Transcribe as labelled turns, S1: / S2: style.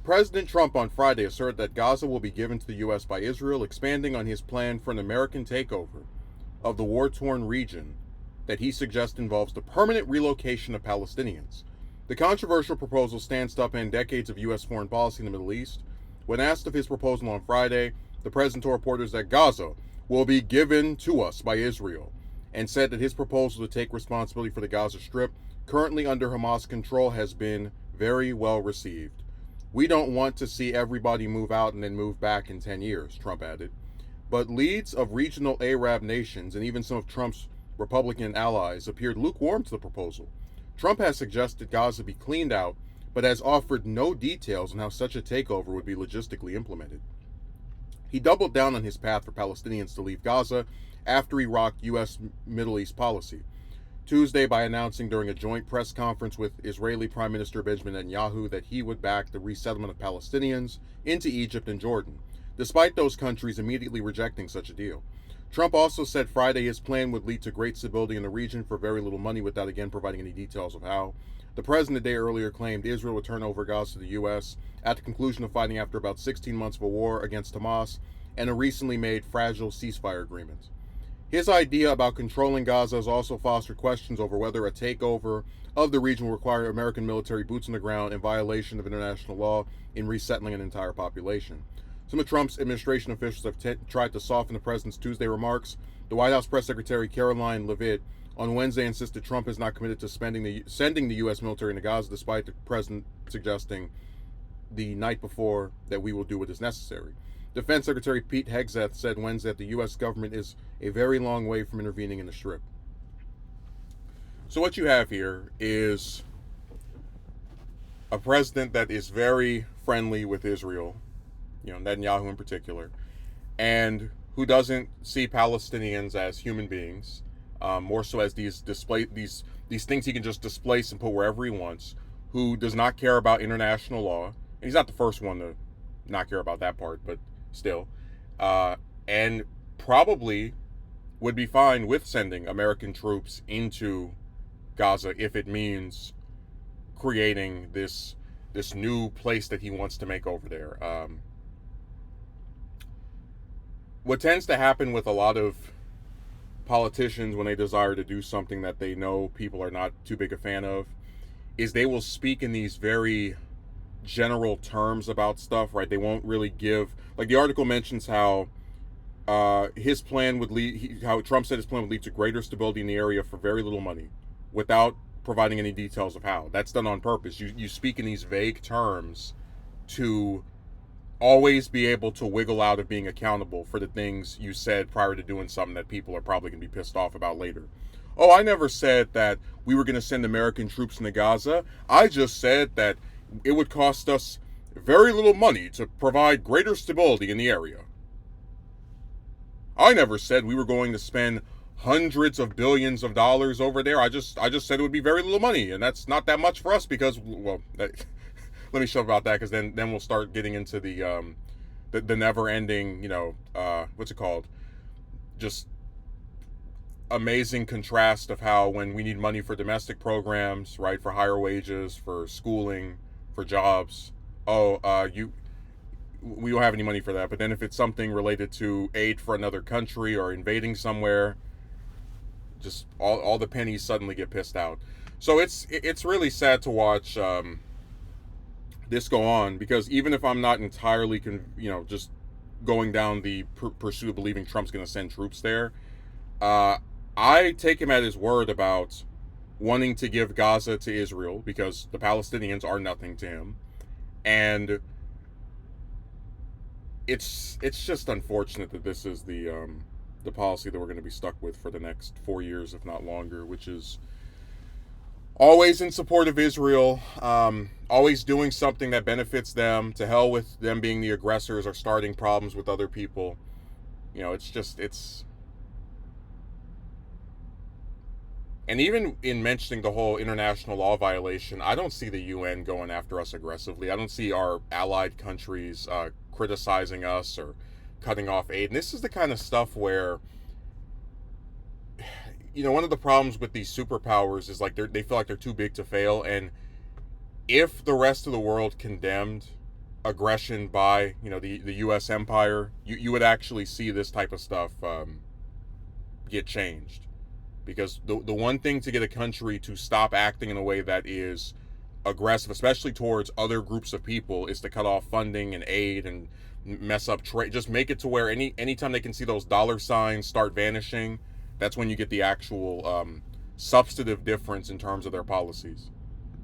S1: President Trump on Friday asserted that Gaza will be given to the U.S. by Israel, expanding on his plan for an American takeover of the war-torn region that he suggests involves the permanent relocation of Palestinians. The controversial proposal stands to upend decades of U.S. foreign policy in the Middle East. When asked of his proposal on Friday, the president told reporters that Gaza will be given to us by Israel and said that his proposal to take responsibility for the Gaza Strip, currently under Hamas control, has been very well received. We don't want to see everybody move out and then move back in 10 years, Trump added. But leads of regional Arab nations and even some of Trump's Republican allies appeared lukewarm to the proposal. Trump has suggested Gaza be cleaned out, but has offered no details on how such a takeover would be logistically implemented. He doubled down on his path for Palestinians to leave Gaza after he rocked U.S. Middle East policy Tuesday by announcing during a joint press conference with Israeli Prime Minister Benjamin Netanyahu that he would back the resettlement of Palestinians into Egypt and Jordan, despite those countries immediately rejecting such a deal. Trump also said Friday his plan would lead to great stability in the region for very little money, without again providing any details of how. The president a day earlier claimed Israel would turn over Gaza to the U.S. at the conclusion of fighting after about 16 months of a war against Hamas and a recently made fragile ceasefire agreement. His idea about controlling Gaza has also fostered questions over whether a takeover of the region will require American military boots on the ground in violation of international law in resettling an entire population. Some of Trump's administration officials have tried to soften the president's Tuesday remarks. The White House press secretary Caroline Leavitt on Wednesday insisted Trump is not committed to sending the U.S. military into Gaza, despite the president suggesting the night before that we will do what is necessary. Defense Secretary Pete Hegseth said Wednesday that the U.S. government is a very long way from intervening in the Strip. So what you have here is a president that is very friendly with Israel, Netanyahu in particular, and who doesn't see Palestinians as human beings, more so as these things he can just displace and put wherever he wants, who does not care about international law, and he's not the first one to not care about that part, but still, and probably would be fine with sending American troops into Gaza if it means creating this new place that he wants to make over there. What tends to happen with a lot of politicians when they desire to do something that they know people are not too big a fan of is they will speak in these very general terms about stuff, right? They won't really give, like the article mentions how his plan would lead, how Trump said his plan would lead to greater stability in the area for very little money, without providing any details of how. That's done on purpose. You speak in these vague terms to always be able to wiggle out of being accountable for the things you said prior to doing something that people are probably going to be pissed off about later. Oh, I never said that we were going to send American troops into Gaza. I just said that it would cost us very little money to provide greater stability in the area. I never said we were going to spend hundreds of billions of dollars over there. I just said it would be very little money, and that's not that much for us because, well, let me shut about that, because then we'll start getting into the never-ending, what's it called? Just amazing contrast of how when we need money for domestic programs, right, for higher wages, for schooling, for jobs, we don't have any money for that. But then if it's something related to aid for another country or invading somewhere, just all the pennies suddenly get pissed out. So it's really sad to watch this go on, because even if I'm not entirely just going down the pursuit of believing Trump's going to send troops there, I take him at his word about wanting to give Gaza to Israel, because the Palestinians are nothing to him, and it's just unfortunate that this is the policy that we're going to be stuck with for the next 4 years, if not longer, which is always in support of Israel, always doing something that benefits them. To hell with them being the aggressors or starting problems with other people. And even in mentioning the whole international law violation, I don't see the UN going after us aggressively. I don't see our allied countries criticizing us or cutting off aid. And this is the kind of stuff where, one of the problems with these superpowers is they feel like they're too big to fail. And if the rest of the world condemned aggression by, you know, the U.S. empire, you would actually see this type of stuff get changed. Because the one thing to get a country to stop acting in a way that is aggressive, especially towards other groups of people, is to cut off funding and aid and mess up trade. Just make it to where anytime they can see those dollar signs start vanishing, that's when you get the actual substantive difference in terms of their policies.